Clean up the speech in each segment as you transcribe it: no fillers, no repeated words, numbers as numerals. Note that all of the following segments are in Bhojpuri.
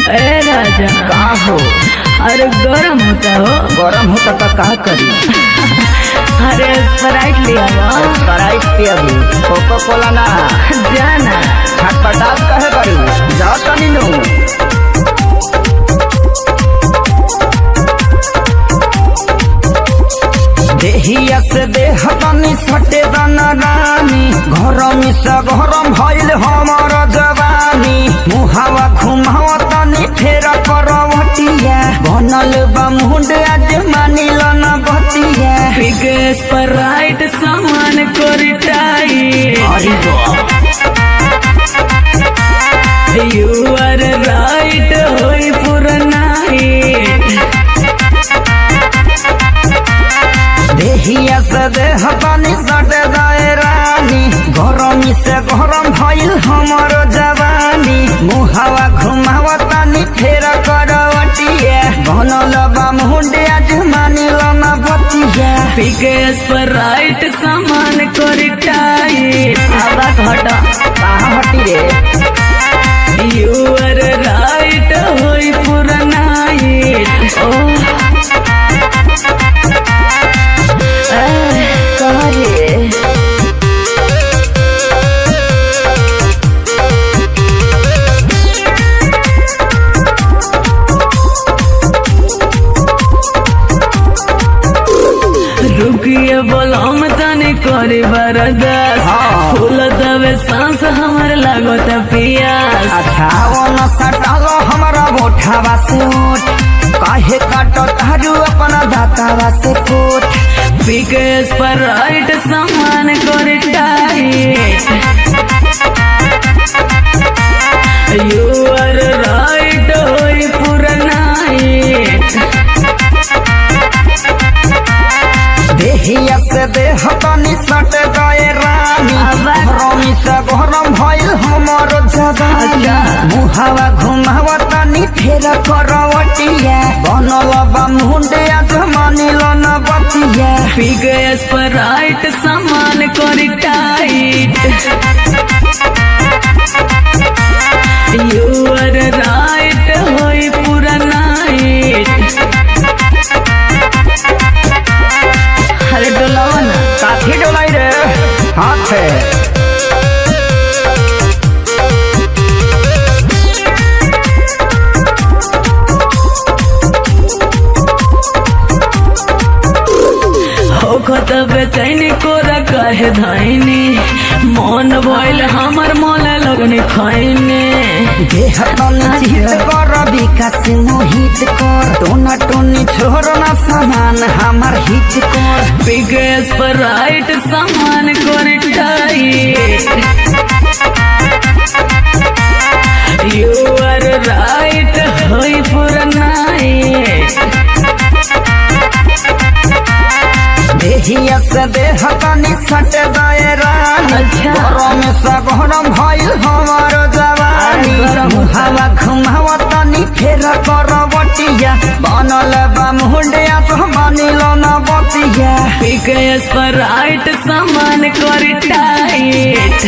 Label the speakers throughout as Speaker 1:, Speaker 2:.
Speaker 1: ए राजा
Speaker 2: का हो?
Speaker 1: अरे गरम होता हो।
Speaker 2: गरम होता तो का करी?
Speaker 1: अरे स्प्राइट लिया
Speaker 2: स्प्राइट पिया भी, कोको कोला ना
Speaker 1: जाना।
Speaker 2: छटपटास कहे करी जाओ तनी नु। देहिया से देह तनी सटे दाना रानी, घरम से घरम भइल हमर जवानी। मुहावा घुमावा तनी फेर करवटिया, बनल बा मुंड आज मानिल न बतिया।
Speaker 1: पिगे स्प्राइट सामान कोरी टाइट। यू आर राइट होई पूरा नाइट।
Speaker 2: देहिया से देह तनी सटे दाए रानी, गरमी से गरम भइल हमर जवानी। मुहावा घुमावा तनी फेर करवटिया, बनल बा मुंड आज मानिल न बतिया।
Speaker 1: पिगे स्प्राइट सामान कोरी टाइट।
Speaker 2: आवाज हटा कहाँ हटी रे?
Speaker 1: यू आर राइट होई पूरा नाइट। ओ रुकिए बोलम तनी करे बरदास। फूल दबे सांस हमर लागत पियास।
Speaker 2: अच्छा वो न सटालो हमारा बोठावा से उठ, काहे काटो तारू अपना दातावा से कोट।
Speaker 1: पिके स्प्राइट सामान करे टाइट। यू आर राइट होई पूरा नाइट।
Speaker 2: देहिया से देह तनी सटे गए रानी, गरमी से गरम भइल हमर जवानी। मुहावा घुमावा तनी फेर करवटिया, बनल बा मुंड आज मानिल न बतिया।
Speaker 1: पिके स्प्राइट सामान करे टाइट। यू आर राइट होई पूरा नाइट। अरे डोलावा ना।
Speaker 2: काठी डोलाई रे हाथ है।
Speaker 1: होखत बेचैनी कोरा कहे धाइनी, मन भइल हमर मोले लगनी खैनी।
Speaker 2: देह तनी चित कर विकास मोहित कर, टोना टोनी छोड़ना सामान हमार हिट कर।
Speaker 1: पिगे स्प्राइट सामान कोरी टाइट। यू आर राइट होई पूरा नाइट।
Speaker 2: देहिया से देह तनी सटे दाए रानी, गरम से गरम भइल हमर जवानी। मुहावा घुमावा तनी फेर करवटिया, बनल बा मुंड आज मानिल न बतिया।
Speaker 1: पिगे स्प्राइट सामान कोरी टाइट।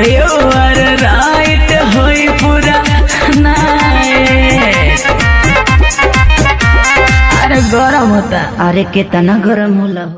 Speaker 1: यू आर राइट होई पूरा नाइट। अरे गरम होता।
Speaker 2: अरे कितना गरम होला।